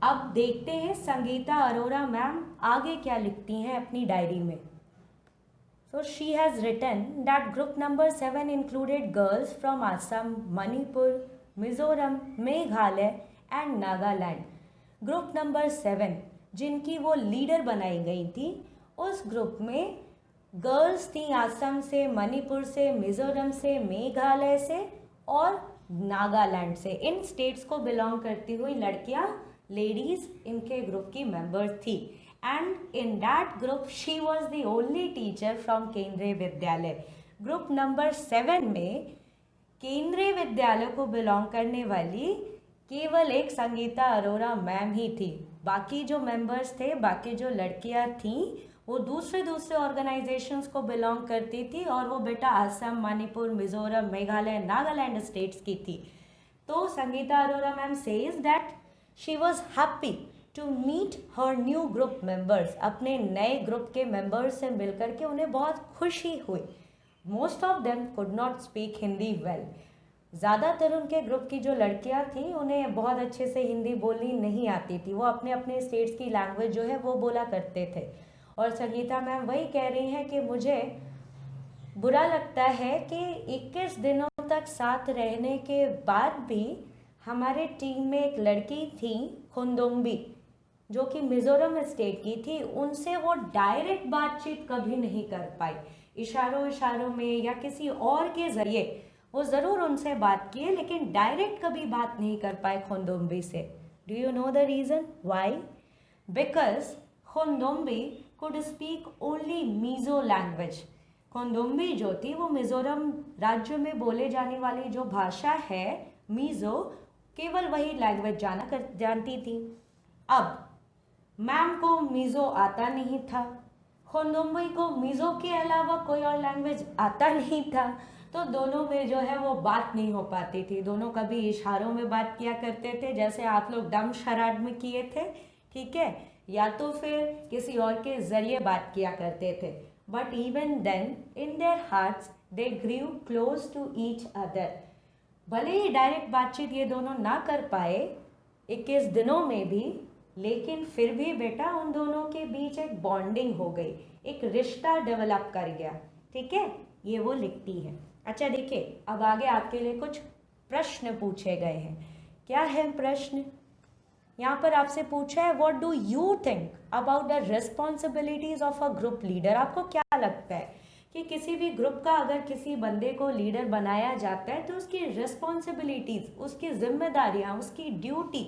अब देखते हैं संगीता अरोरा मैम आगे क्या लिखती हैं अपनी डायरी में। So she has written that group number 7 included girls from Assam, Manipur, Mizoram, Meghalaya and Nagaland. Group number 7 जिनकी वो लीडर बनाई गई थी, उस ग्रुप में गर्ल्स थी आसम से, मणिपुर से, मिजोरम से, मेघालय से और नागालैंड से। इन स्टेट्स को बिलोंग करती हुई लड़कियां, लेडीज इनके ग्रुप की मेंबर्स थी। and in that group she was the only teacher from केंद्रीय विद्यालय। ग्रुप नंबर 7 में केंद्रीय विद्यालय को बिलोंग करने वाली केवल एक संगीता अरोरा मैम ही थी। बाकी जो मेंबर्स थे, बाकी जो लड़कियां थीं, वो दूसरे दूसरे ऑर्गेनाइजेशंस को बिलोंग करती थी और वो बेटा असम, मणिपुर, मिजोरम, मेघालय, नागालैंड स्टेट्स की थी। तो Sangeeta Arora ma'am says that she was happy to meet her new group members. अपने नए ग्रुप के मेंबर्स से मिलकर के उन्हें बहुत खुशी हुई। Most of them could not speak Hindi well. ज़्यादातर उनके ग्रुप की जो लड़कियां थीं उन्हें बहुत अच्छे से हिंदी बोलनी नहीं आती थी। वो अपने अपने स्टेट्स की लैंग्वेज जो है वो बोला करते थे। और संगीता मैम वही कह रही हैं कि मुझे बुरा लगता है कि 21 दिनों तक साथ रहने के बाद भी हमारे टीम में एक लड़की थी खुंदुम्बी, जो कि मिजोरम स्टेट की थी, उनसे वो डायरेक्ट बातचीत कभी नहीं कर पाई। इशारों इशारों में या किसी और के ज़रिए वो ज़रूर उनसे बात किए, लेकिन डायरेक्ट कभी बात नहीं कर पाए खुंदुम्बी से। Do you know the reason why? Because Khundumbi could speak only Mizo language. Khundumbi जो थी वो मिजोरम राज्य में बोले जाने वाली जो भाषा है मीज़ो, केवल वही लैंग्वेज जानती थी। अब मैम को मीज़ो आता नहीं था, खुंदुम्बी को मीज़ो के अलावा कोई और लैंग्वेज आता नहीं था, तो दोनों में जो है वो बात नहीं हो पाती थी। दोनों कभी इशारों में बात किया करते थे, जैसे आप लोग डम शराड में किए थे, ठीक है, या तो फिर किसी और के ज़रिए बात किया करते थे। But even then in their hearts they grieve close to each other. भले ही डायरेक्ट बातचीत ये दोनों ना कर पाए 21 दिनों में भी, लेकिन फिर भी बेटा उन दोनों के बीच एक बॉन्डिंग हो गई, एक रिश्ता डेवलप कर गया। ठीक है, ये वो लिखती है। अच्छा देखिए, अब आगे आपके लिए कुछ प्रश्न पूछे गए हैं। क्या है प्रश्न? यहाँ पर आपसे पूछा है what do you think about the responsibilities of a group leader. आपको क्या लगता है कि किसी भी ग्रुप का अगर किसी बंदे को लीडर बनाया जाता है तो उसकी रिस्पॉन्सिबिलिटीज, उसकी जिम्मेदारियाँ, उसकी ड्यूटी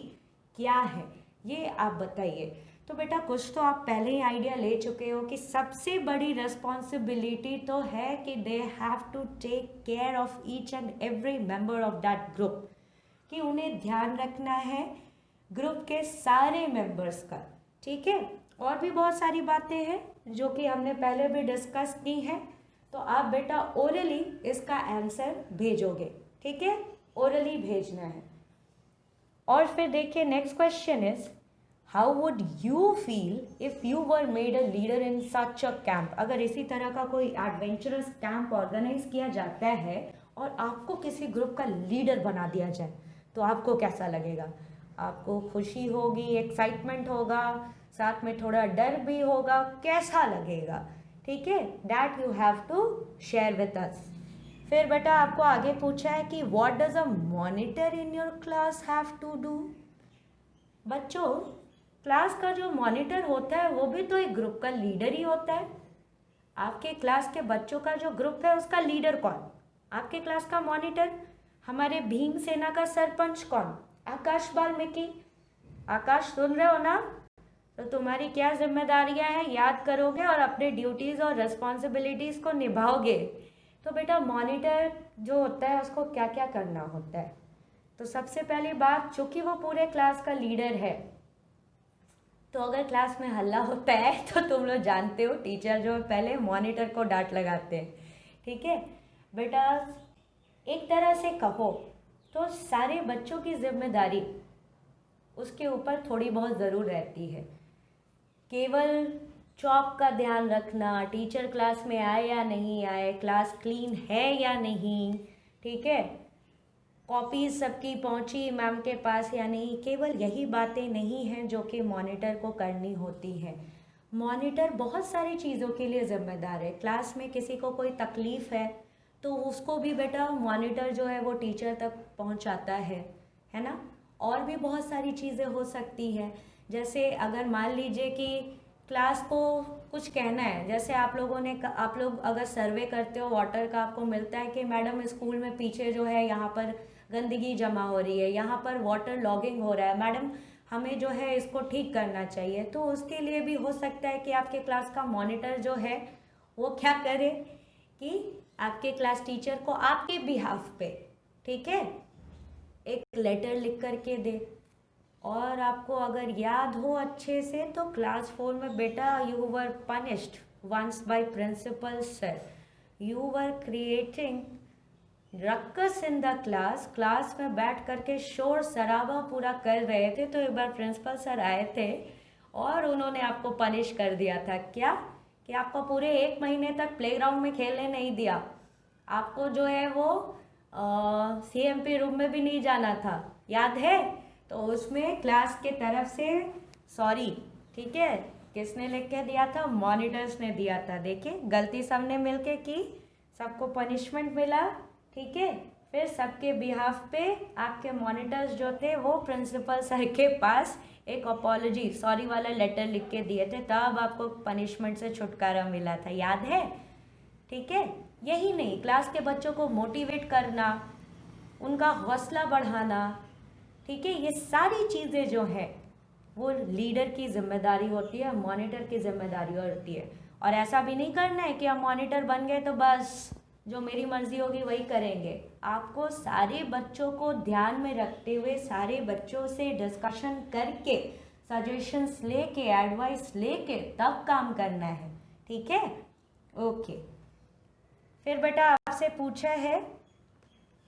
क्या है, ये आप बताइए। तो बेटा कुछ तो आप पहले ही आइडिया ले चुके हो कि सबसे बड़ी रिस्पॉन्सिबिलिटी तो है कि they have to take care of each and every member of that group, कि उन्हें ध्यान रखना है ग्रुप के सारे मेंबर्स का। ठीक है, और भी बहुत सारी बातें हैं जो कि हमने पहले भी डिस्कस की हैं। तो आप बेटा ओरली इसका आंसर भेजोगे, ठीक है, ओरली भेजना है। और फिर देखिए next question is how would you feel if you were made a leader in such a camp. अगर इसी तरह का कोई एडवेंचरस कैंप ऑर्गेनाइज किया जाता है और आपको किसी ग्रुप का लीडर बना दिया जाए, तो आपको कैसा लगेगा? आपको खुशी होगी, एक्साइटमेंट होगा, साथ में थोड़ा डर भी होगा, कैसा लगेगा? ठीक है, that you have to share with us. फिर बेटा आपको आगे पूछा है कि what does a monitor in your class have to do. बच्चों, क्लास का जो मॉनिटर होता है वो भी तो एक ग्रुप का लीडर ही होता है। आपके क्लास के बच्चों का जो ग्रुप है उसका लीडर कौन? आपके क्लास का मॉनिटर। हमारे भीम सेना का सरपंच कौन? आकाश वाल्मीकि। आकाश सुन रहे हो ना? तो तुम्हारी क्या जिम्मेदारियां हैं याद करोगे और अपने ड्यूटीज़ और रिस्पॉन्सिबिलिटीज़ को निभाओगे। तो बेटा मॉनिटर जो होता है उसको क्या क्या करना होता है? तो सबसे पहली बात, चूंकि वो पूरे क्लास का लीडर है, तो अगर क्लास में हल्ला होता है तो तुम लोग जानते हो टीचर जो है पहले मॉनिटर को डांट लगाते हैं। ठीक है बेटा, एक तरह से कहो तो सारे बच्चों की जिम्मेदारी उसके ऊपर थोड़ी बहुत ज़रूर रहती है। केवल चौक का ध्यान रखना, टीचर क्लास में आए या नहीं आए, क्लास क्लीन है या नहीं, ठीक है, कॉपीज सबकी पहुंची मैम के पास या नहीं, केवल यही बातें नहीं हैं जो कि मॉनिटर को करनी होती है। मॉनिटर बहुत सारी चीज़ों के लिए ज़िम्मेदार है। क्लास में किसी को कोई तकलीफ़ है तो उसको भी बेटा मॉनिटर जो है वो टीचर तक पहुंचाता है ना। और भी बहुत सारी चीज़ें हो सकती हैं, जैसे अगर मान लीजिए कि क्लास को कुछ कहना है, जैसे आप लोग अगर सर्वे करते हो वाटर का, आपको मिलता है कि मैडम स्कूल में पीछे जो है यहाँ पर गंदगी जमा हो रही है, यहाँ पर वाटर लॉगिंग हो रहा है, मैडम हमें जो है इसको ठीक करना चाहिए। तो उसके लिए भी हो सकता है कि आपके क्लास का मॉनिटर जो है वो क्या करे कि आपके क्लास टीचर को आपके बिहाफ पे, ठीक है, एक लेटर लिख करके दे। और आपको अगर याद हो अच्छे से तो क्लास 4 में बेटा you were punished once by principal sir, you were creating ruckus in the class में बैठ करके शोर शराबा पूरा कर रहे थे। तो एक बार प्रिंसिपल सर आए थे और उन्होंने आपको पनिश कर दिया था। क्या कि आपको पूरे 1 महीने तक प्लेग्राउंड में खेलने नहीं दिया, आपको जो है वो CMP रूम में भी नहीं जाना था, याद है। तो उसमें क्लास के तरफ से सॉरी, ठीक है, किसने लिख के दिया था? मॉनिटर्स ने दिया था। देखिए गलती सबने मिलके की, सबको पनिशमेंट मिला, ठीक है। फिर सबके बिहाफ पे आपके मॉनिटर्स जो थे वो प्रिंसिपल सर के पास एक अपॉलॉजी सॉरी वाला लेटर लिख के दिए थे, तब आपको पनिशमेंट से छुटकारा मिला था, याद है, ठीक है। यही नहीं, क्लास के बच्चों को मोटिवेट करना, उनका हौसला बढ़ाना, ठीक है, ये सारी चीज़ें जो है वो लीडर की जिम्मेदारी होती है, मॉनिटर की जिम्मेदारी होती है। और ऐसा भी नहीं करना है कि हम मॉनिटर बन गए तो बस जो मेरी मर्जी होगी वही करेंगे। आपको सारे बच्चों को ध्यान में रखते हुए, सारे बच्चों से डिस्कशन करके, सजेशंस लेके, एडवाइस लेके तब काम करना है, ठीक है। ओके, फिर बेटा आपसे पूछा है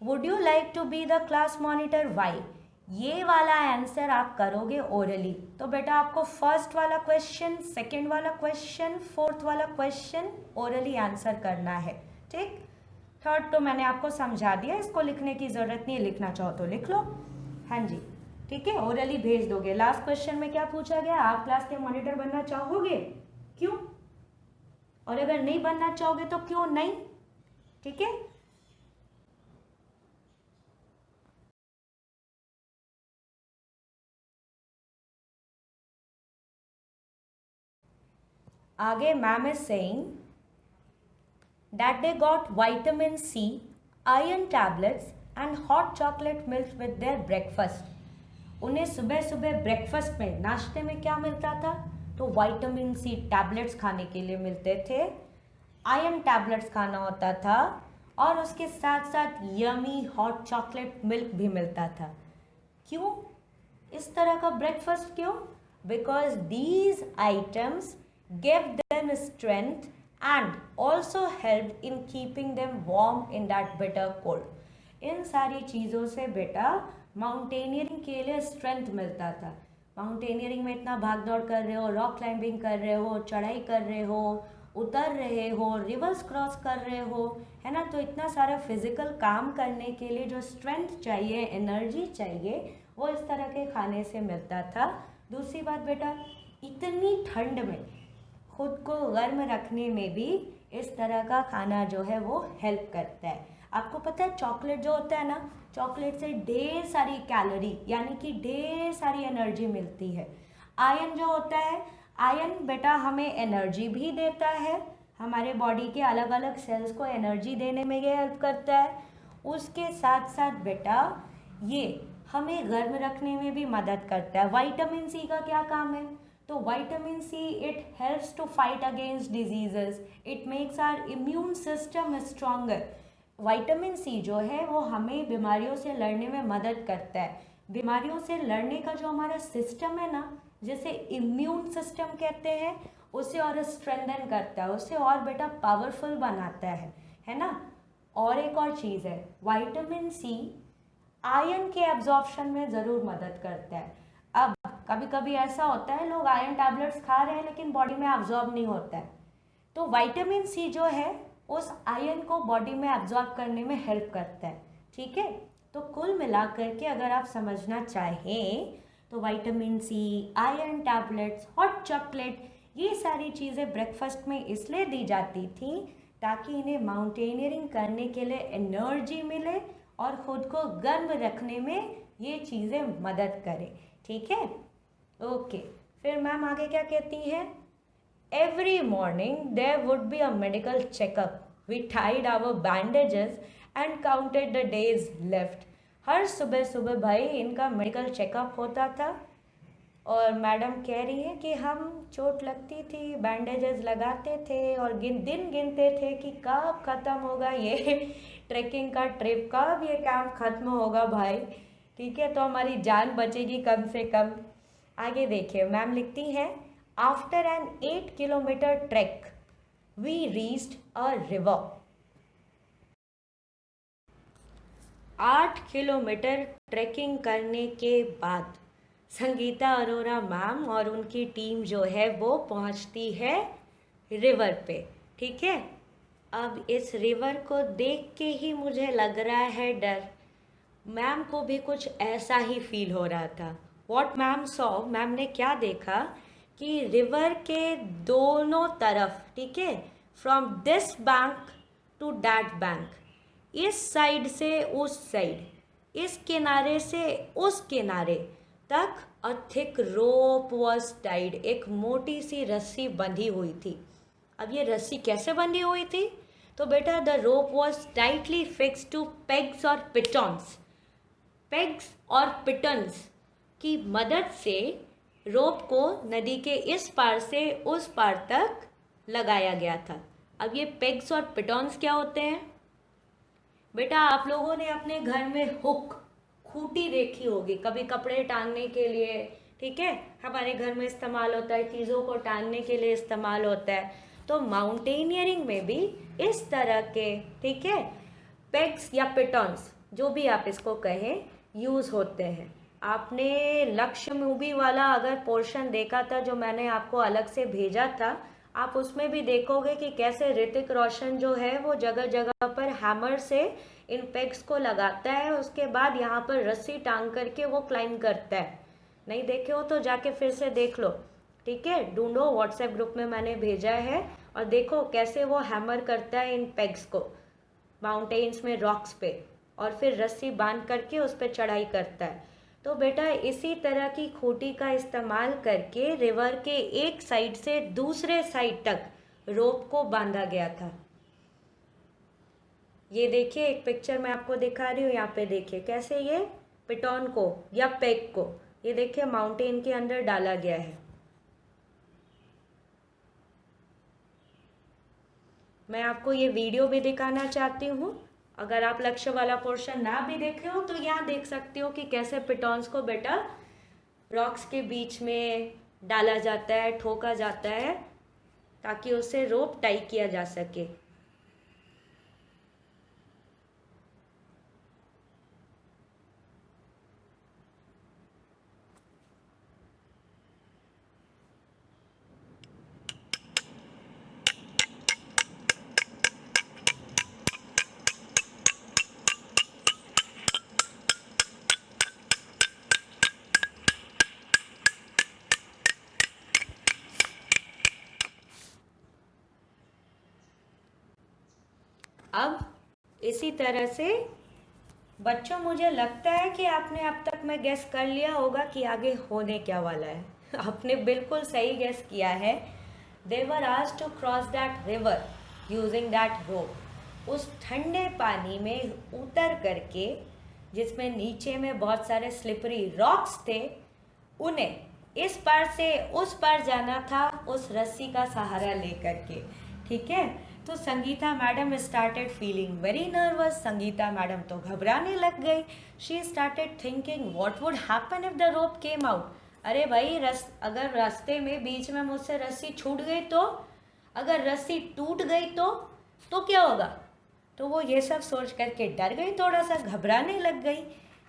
would you like to be the class monitor, why. ये वाला आंसर आप करोगे ओरली। तो बेटा आपको फर्स्ट वाला क्वेश्चन, सेकंड वाला क्वेश्चन, फोर्थ वाला क्वेश्चन ओरली आंसर करना है, ठीक। थर्ड तो मैंने आपको समझा दिया, इसको लिखने की ज़रूरत नहीं है, लिखना चाहो तो लिख लो, हाँ जी, ठीक है, ओरली भेज दोगे। लास्ट क्वेश्चन में क्या पूछा गया, आप क्लास के मॉनिटर बनना चाहोगे, क्यों, और अगर नहीं बनना चाहोगे तो क्यों नहीं, ठीक है। आगे ma'am is saying that they got vitamin C, iron tablets and hot chocolate milk with their breakfast. उन्हें सुबह सुबह ब्रेकफास्ट में, नाश्ते में क्या मिलता था, तो विटामिन सी टैबलेट्स खाने के लिए मिलते थे, आयरन टैबलेट्स खाना होता था, और उसके साथ साथ यमी हॉट चॉकलेट मिल्क भी मिलता था। क्यों इस तरह का ब्रेकफास्ट, क्यों? Because these items give them strength and also helped in keeping them warm in that bitter cold. इन सारी चीज़ों से बेटा माउंटेनियरिंग के लिए स्ट्रेंथ मिलता था। माउंटेनियरिंग में इतना भाग दौड़ कर रहे हो, रॉक क्लाइंबिंग कर रहे हो, चढ़ाई कर रहे हो, उतर रहे हो, रिवर्स क्रॉस कर रहे हो, है ना, तो इतना सारा फिजिकल काम करने के लिए जो स्ट्रेंथ चाहिए, एनर्जी चाहिए, वो इस तरह के खाने से मिलता था। दूसरी बात बेटा, इतनी ठंड में खुद को गर्म रखने में भी इस तरह का खाना जो है वो हेल्प करता है। आपको पता है चॉकलेट जो होता है ना, चॉकलेट से ढेर सारी कैलोरी यानी कि ढेर सारी एनर्जी मिलती है। आयरन जो होता है, आयरन बेटा हमें एनर्जी भी देता है, हमारे बॉडी के अलग अलग सेल्स को एनर्जी देने में ये हेल्प करता है। उसके साथ साथ बेटा ये हमें गर्म रखने में भी मदद करता है। विटामिन सी का क्या काम है, तो vitamin C it helps to fight against diseases, it makes our immune system stronger. Vitamin C जो है वो हमें बीमारियों से लड़ने में मदद करता है। बीमारियों से लड़ने का जो हमारा सिस्टम है ना, जिसे इम्यून सिस्टम कहते हैं, उसे और स्ट्रेंथन करता है, उसे और बेटा पावरफुल बनाता है ना। और एक और चीज़ है, विटामिन सी आयरन के एब्जॉर्प्शन में ज़रूर मदद करता है। अब कभी कभी ऐसा होता है लोग आयरन टैबलेट्स खा रहे हैं लेकिन बॉडी में एब्जॉर्ब नहीं होता है, तो विटामिन सी जो है उस आयरन को बॉडी में एब्जॉर्ब करने में हेल्प करता है, ठीक है। तो कुल मिलाकर के अगर आप समझना चाहें तो vitamin C, iron tablets, hot chocolate, ये सारी चीज़ें ब्रेकफास्ट में इसलिए दी जाती थी ताकि इन्हें माउंटेनियरिंग करने के लिए एनर्जी मिले और ख़ुद को गर्म रखने में ये चीज़ें मदद करें। ठीक है, ओके। फिर मैम आगे क्या कहती हैं? Every morning there would be a medical checkup, we tied our bandages and counted the days left. हर सुबह सुबह भाई इनका मेडिकल चेकअप होता था और मैडम कह रही हैं कि हम चोट लगती थी, बैंडेजेस लगाते थे और दिन गिनते थे कि कब ख़त्म होगा ये ट्रैकिंग का ट्रिप, कब ये कैंप ख़त्म होगा भाई। ठीक है, तो हमारी जान बचेगी कम से कम। आगे देखिए, मैम लिखती हैं after an 8 kilometre track we reached a river. 8 kilometre trekking करने के बाद संगीता अरोरा मैम और उनकी टीम जो है वो पहुंचती है रिवर पे। ठीक है, अब इस रिवर को देख के ही मुझे लग रहा है डर। मैम को भी कुछ ऐसा ही फील हो रहा था। व्हाट मैम सॉ, मैम ने क्या देखा कि रिवर के दोनों तरफ, ठीक है, from this bank to that bank, इस साइड से उस साइड, इस किनारे से उस किनारे तक a thick rope was tied, एक मोटी सी रस्सी बंधी हुई थी। अब ये रस्सी कैसे बंधी हुई थी? तो बेटा the rope was tightly fix to pegs और पिटॉन्स। पेग्स और पिटन्स की मदद से रोप को नदी के इस पार से उस पार तक लगाया गया था। अब ये पेग्स और पिटॉन्स क्या होते हैं? बेटा आप लोगों ने अपने घर में हुक, खूंटी देखी होगी, कभी कपड़े टांगने के लिए, ठीक है, हमारे घर में इस्तेमाल होता है, चीज़ों को टांगने के लिए इस्तेमाल होता है। तो माउंटेनियरिंग में भी इस तरह के, ठीक है, पेग्स या पिटॉन्स, जो भी आप इसको कहें, यूज़ होते हैं। आपने लक्ष्य मूवी वाला अगर पोर्शन देखा था जो मैंने आपको अलग से भेजा था, आप उसमें भी देखोगे कि कैसे ऋतिक रोशन जो है वो जगह जगह पर हैमर से इन पेग्स को लगाता है, उसके बाद यहाँ पर रस्सी टांग करके वो क्लाइंब करता है। नहीं देखे हो तो जाके फिर से देख लो, ठीक है, ढूंढो, व्हाट्सएप ग्रुप में मैंने भेजा है और देखो कैसे वो हैमर करता है इन पेग्स को माउंटेन्स में, रॉक्स पे, और फिर रस्सी बांध करके उस पर चढ़ाई करता है। तो बेटा इसी तरह की खूंटी का इस्तेमाल करके रिवर के एक साइड से दूसरे साइड तक रोप को बांधा गया था। ये देखिए एक पिक्चर मैं आपको दिखा रही हूँ, यहाँ पे देखिए कैसे ये पिटॉन को या पेग को, ये देखिए माउंटेन के अंदर डाला गया है। मैं आपको ये वीडियो भी दिखाना चाहती हूँ, अगर आप लक्ष्य वाला पोर्शन ना भी देखे हो तो यहाँ देख सकते हो कि कैसे पिटॉन्स को बेटा रॉक्स के बीच में डाला जाता है, ठोका जाता है, ताकि उसे रोप टाई किया जा सके। अब इसी तरह से बच्चों, मुझे लगता है कि आपने अब तक में गेस कर लिया होगा कि आगे होने क्या वाला है। आपने बिल्कुल सही गेस किया है। They were asked to cross that river using that rope. उस ठंडे पानी में उतर करके, जिसमें नीचे में बहुत सारे स्लिपरी रॉक्स थे, उन्हें इस पार से उस पार जाना था उस रस्सी का सहारा लेकर के। ठीक है, तो Sangeeta madam started feeling very nervous. Sangeeta madam तो घबराने लग गई। She started thinking what would happen if the rope came out. अरे भाई अगर रास्ते में बीच में मुझसे रस्सी छूट गई तो, अगर रस्सी टूट गई तो क्या होगा? तो वो ये सब सोच करके डर गई, थोड़ा सा घबराने लग गई।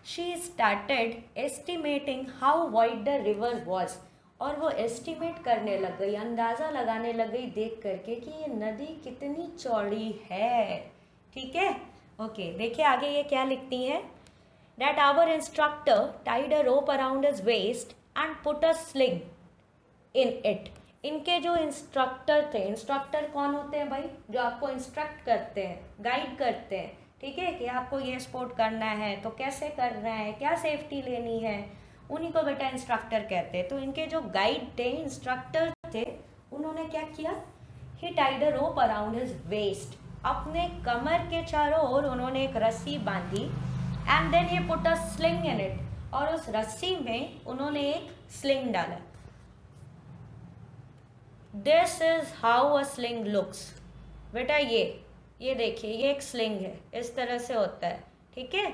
She started estimating how wide the river was. और वो एस्टिमेट करने लग गई, अंदाज़ा लगाने लग गई देख करके कि ये नदी कितनी चौड़ी है। ठीक है, ओके, देखिए आगे ये क्या लिखती हैं। that our instructor tied a rope around his waist and put a sling in it. इनके जो इंस्ट्रक्टर थे, इंस्ट्रक्टर कौन होते हैं भाई? जो आपको इंस्ट्रक्ट करते हैं, गाइड करते हैं, ठीक है, कि आपको ये स्पोर्ट करना है तो कैसे करना है, क्या सेफ्टी लेनी है, उन्हीं को बेटा इंस्ट्रक्टर कहते हैं. तो इनके जो गाइड थे, इंस्ट्रक्टर थे, उन्होंने क्या किया? He tied a rope around his waist. अपने कमर के चारों ओर उन्होंने एक रस्सी बांधी. And then he put a sling in it. और उस रस्सी में उन्होंने एक स्लिंग डाला. This is how a sling looks. बेटा ये देखिए, ये एक स्लिंग है, इस तरह से होता है, ठीक है.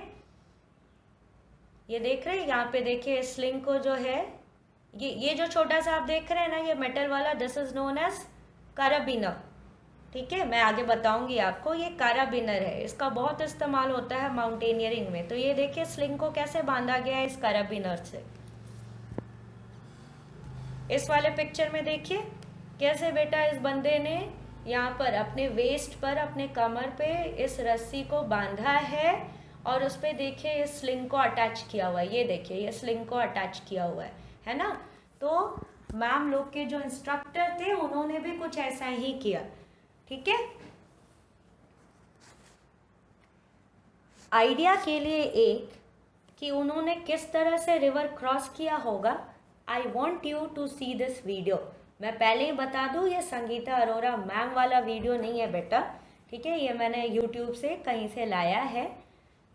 ये देख रहे हैं, यहाँ पे देखिए स्लिंग को जो है, ये जो छोटा सा आप देख रहे हैं ना, ये मेटल वाला, दिस इज नोन एज काराबिनर. ठीक है, मैं आगे बताऊंगी आपको. ये काराबिनर है, इसका बहुत इस्तेमाल होता है माउंटेनियरिंग में. तो ये देखिए स्लिंग को कैसे बांधा गया है इस काराबिनर से. इस वाले पिक्चर में देखिए कैसे बेटा इस बंदे ने यहाँ पर अपने वेस्ट पर, अपने कमर पे इस रस्सी को बांधा है और उस पर देखिए इस स्लिंग को अटैच किया हुआ है. ये देखिए ये स्लिंग को अटैच किया हुआ है ना. तो मैम लोग के जो इंस्ट्रक्टर थे उन्होंने भी कुछ ऐसा ही किया. ठीक है, आइडिया के लिए एक कि उन्होंने किस तरह से रिवर क्रॉस किया होगा. I want you to see this video. मैं पहले ही बता दूं, ये संगीता अरोरा मैम वाला वीडियो नहीं है बेटा. ठीक है, ये मैंने यूट्यूब से कहीं से लाया है.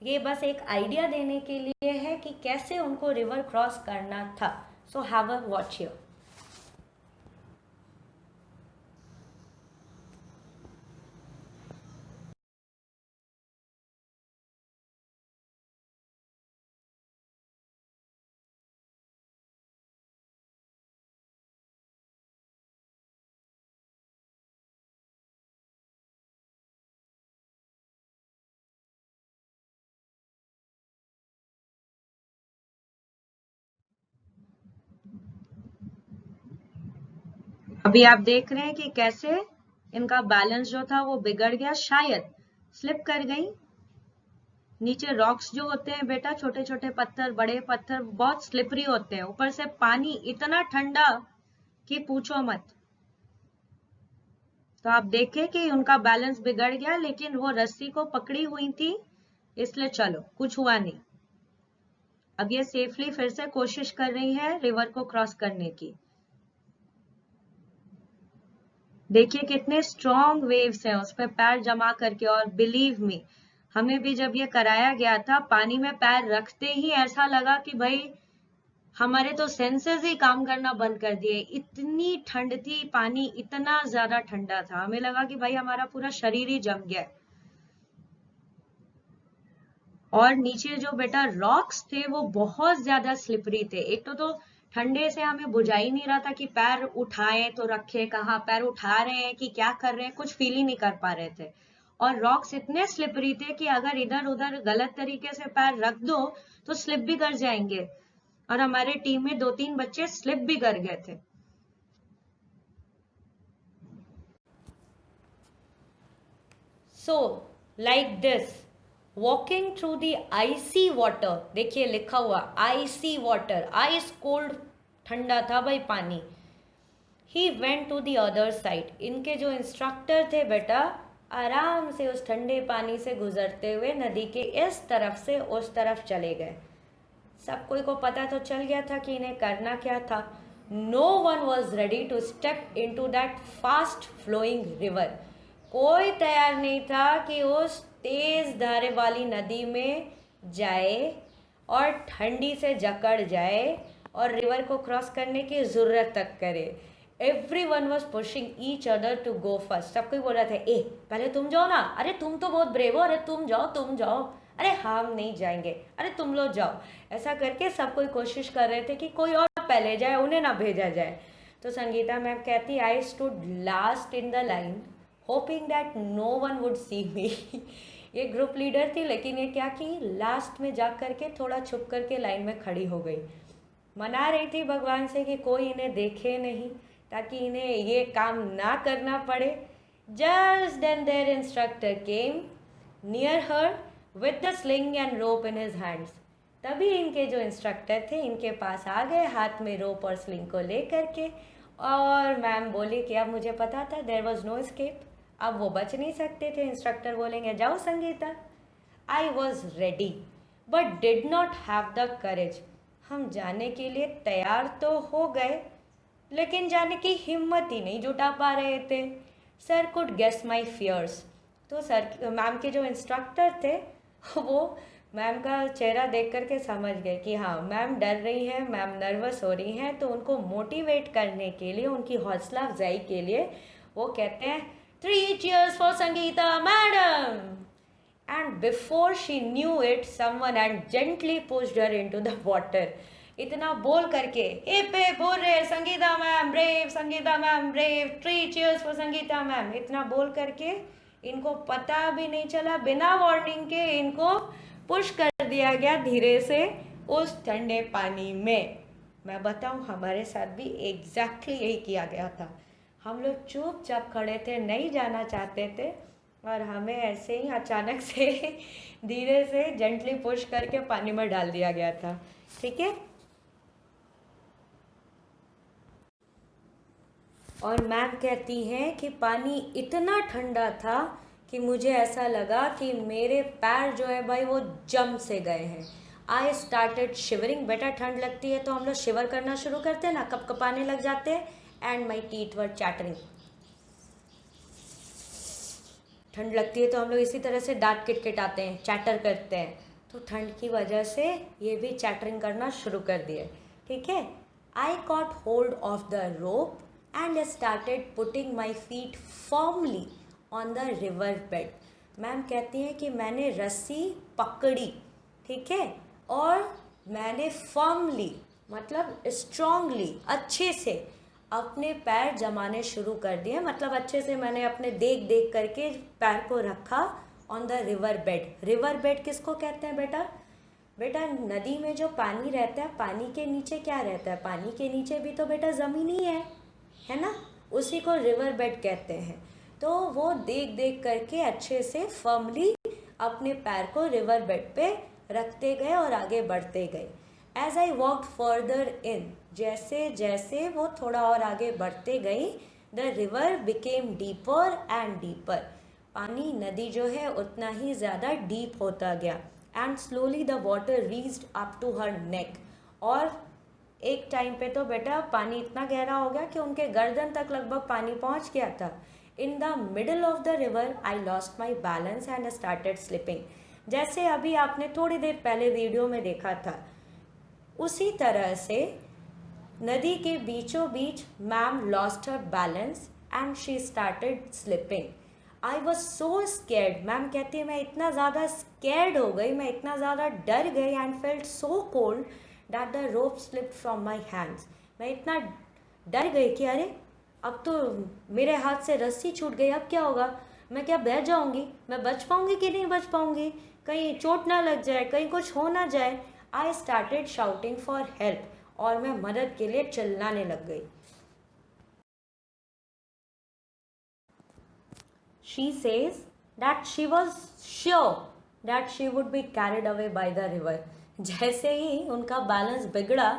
ये बस एक आइडिया देने के लिए है कि कैसे उनको रिवर क्रॉस करना था. So have a watch here. अभी आप देख रहे हैं कि कैसे इनका बैलेंस जो था वो बिगड़ गया, शायद स्लिप कर गई. नीचे रॉक्स जो होते हैं बेटा, छोटे छोटे पत्थर, बड़े पत्थर बहुत स्लिपरी होते हैं. ऊपर से पानी इतना ठंडा कि पूछो मत. तो आप देखें कि उनका बैलेंस बिगड़ गया, लेकिन वो रस्सी को पकड़ी हुई थी, इसलिए चलो कुछ हुआ नहीं. अब ये सेफली फिर से कोशिश कर रही है रिवर को क्रॉस करने की. देखिए कितने स्ट्रॉन्ग वेव्स हैं उस पर पैर जमा करके. और बिलीव मी, हमें भी जब ये कराया गया था, पानी में पैर रखते ही ऐसा लगा कि भाई हमारे तो सेंसेस ही काम करना बंद कर दिए. इतनी ठंड थी, पानी इतना ज्यादा ठंडा था, हमें लगा कि भाई हमारा पूरा शरीर ही जम गया. और नीचे जो बेटा रॉक्स थे वो बहुत ज्यादा स्लिपरी थे. एक तो ठंडे से हमें बुझा ही नहीं रहा था कि पैर उठाएं तो रखे कहाँ, पैर उठा रहे हैं कि क्या कर रहे हैं, कुछ फील ही नहीं कर पा रहे थे. और रॉक्स इतने स्लिपरी थे कि अगर इधर उधर गलत तरीके से पैर रख दो तो स्लिप भी कर जाएंगे. और हमारे टीम में 2-3 बच्चे स्लिप भी कर गए थे. So like this, walking through the icy water. देखिए लिखा हुआ आइसी वाटर, आइस कोल्ड, ठंडा था भाई पानी. He went to the other side. इनके जो इंस्ट्रक्टर थे बेटा, आराम से उस ठंडे पानी से गुजरते हुए नदी के इस तरफ से उस तरफ चले गए. सब कोई को पता तो चल गया था कि इन्हें करना क्या था. No one was ready to step into that fast flowing river. कोई तैयार नहीं था कि उस तेज धारे वाली नदी में जाए और ठंडी से जकड़ जाए और रिवर को क्रॉस करने की जरूरत तक करे. Everyone was pushing each other to go first. सब कोई बोल रहा था, ए पहले तुम जाओ ना, अरे तुम तो बहुत ब्रेव हो, अरे तुम जाओ, अरे हम नहीं जाएंगे, अरे तुम लोग जाओ. ऐसा करके सब कोई कोशिश कर रहे थे कि कोई और पहले जाए, उन्हें ना भेजा जाए. तो संगीता मैम कहती, I stood last in the line hoping that no one would see me. ये ग्रुप लीडर थी, लेकिन ये क्या की, लास्ट में जा करके थोड़ा छुप करके लाइन में खड़ी हो गई. मना रही थी भगवान से कि कोई इन्हें देखे नहीं, ताकि इन्हें ये काम ना करना पड़े. Just then their instructor came near her with the sling and rope in his hands. तभी इनके जो इंस्ट्रक्टर थे इनके पास आ गए हाथ में रोप और स्लिंग को ले करके, और मैम बोली कि अब मुझे पता था देयर वॉज नो एस्केप, अब वो बच नहीं सकते थे, इंस्ट्रक्टर बोलेंगे जाओ Sangeeta. I was ready but did not have the courage. हम जाने के लिए तैयार तो हो गए लेकिन जाने की हिम्मत ही नहीं जुटा पा रहे थे। Sir could guess my fears. तो सर मैम के जो इंस्ट्रक्टर थे वो मैम का चेहरा देख करके समझ गए कि हाँ मैम डर रही हैं, मैम नर्वस हो रही हैं, तो उनको मोटिवेट करने के लिए, उनकी हौसला अफजाई के लिए वो कहते हैं 3 cheers for Sangeeta madam. And before she knew it, someone had gently pushed her into the water. इतना बोल करके hip hip hurray Sangeeta ma'am brave, Sangeeta ma'am brave, 3 cheers for Sangeeta ma'am, इतना बोल करके इनको पता भी नहीं चला, बिना वार्निंग के इनको पुश कर दिया गया धीरे से उस ठंडे पानी में। मैं बताऊं हमारे साथ भी एग्जैक्टली यही किया गया था। हम लोग चुपचाप खड़े थे, नहीं जाना चाहते थे, और हमें ऐसे ही अचानक से धीरे से जेंटली पुश करके पानी में डाल दिया गया था। ठीक है। और मैम कहती हैं कि पानी इतना ठंडा था कि मुझे ऐसा लगा कि मेरे पैर जो है भाई वो जम से गए हैं। I started shivering. बेटा ठंड लगती है तो हम लोग शिवर करना शुरू करते हैं ना, कपकपाने लग जाते हैं। And my teeth were chattering. ठंड लगती है तो हम लोग इसी तरह से दांत किटकिटाते हैं, चैटर करते हैं। तो ठंड की वजह से ये भी चैटरिंग करना शुरू कर दिए। ठीक है। आई cot hold of the rope and started putting my feet firmly on the river bed. Ma'am कहती हैं कि मैंने रस्सी पकड़ी, ठीक है, और मैंने फर्मली मतलब स्ट्रांगली अच्छे से अपने पैर जमाने शुरू कर दिए। मतलब अच्छे से मैंने अपने देख देख करके पैर को रखा on the river bed. River bed किसको कहते हैं बेटा? बेटा नदी में जो पानी रहता है, पानी के नीचे क्या रहता है? पानी के नीचे भी तो बेटा ज़मीन ही है ना? उसी को रिवर बेड कहते हैं। तो वो देख देख करके अच्छे से फर्मली अपने पैर को रिवर बेड पे रखते गए और आगे बढ़ते गए। As I walk further in, जैसे जैसे वो थोड़ा और आगे बढ़ते गई, the river became deeper and deeper. पानी नदी जो है उतना ही ज़्यादा डीप होता गया। And slowly the water reached up to her neck. और एक टाइम पे तो बेटा पानी इतना गहरा हो गया कि उनके गर्दन तक लगभग पानी पहुंच गया था। In the middle of the river I lost my balance and started slipping. जैसे अभी आपने थोड़ी देर पहले वीडियो में देखा था, उसी तरह से नदी के बीचों बीच ma'am lost her balance and she started slipping. I was so scared. Ma'am कहती है मैं इतना ज़्यादा स्केर्ड हो गई, मैं इतना ज़्यादा डर गई, and felt so cold that the rope slipped from my hands. मैं इतना डर गई कि अरे अब तो मेरे हाथ से रस्सी छूट गई, अब क्या होगा? मैं क्या बह जाऊंगी? मैं बच पाऊंगी कि नहीं बच पाऊंगी? कहीं चोट ना लग जाए, कहीं कुछ हो ना जाए। I started shouting for help, और मैं मदद के लिए चिल्लाने लग गई। She says that she was sure that she would be carried away by the river. जैसे ही उनका बैलेंस बिगड़ा,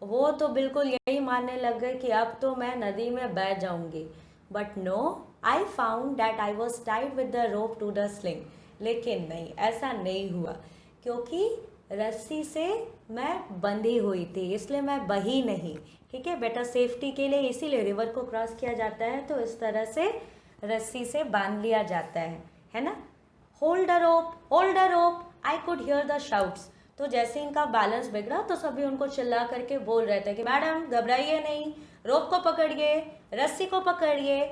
वो तो बिल्कुल यही मानने लग गए कि अब तो मैं नदी में बह जाऊंगी। But no, I found that I was tied with the rope to the sling. लेकिन नहीं, ऐसा नहीं हुआ, क्योंकि रस्सी से मैं बंधी हुई थी, इसलिए मैं बही नहीं। ठीक है बेटा, सेफ्टी के लिए इसीलिए रिवर को क्रॉस किया जाता है, तो इस तरह से रस्सी से बांध लिया जाता है ना। Hold a rope, hold a rope, I could hear the shouts. तो जैसे इनका बैलेंस बिगड़ा तो सभी उनको चिल्ला करके बोल रहे थे कि मैडम घबराइए नहीं, रोप को पकड़िए, रस्सी को पकड़िए।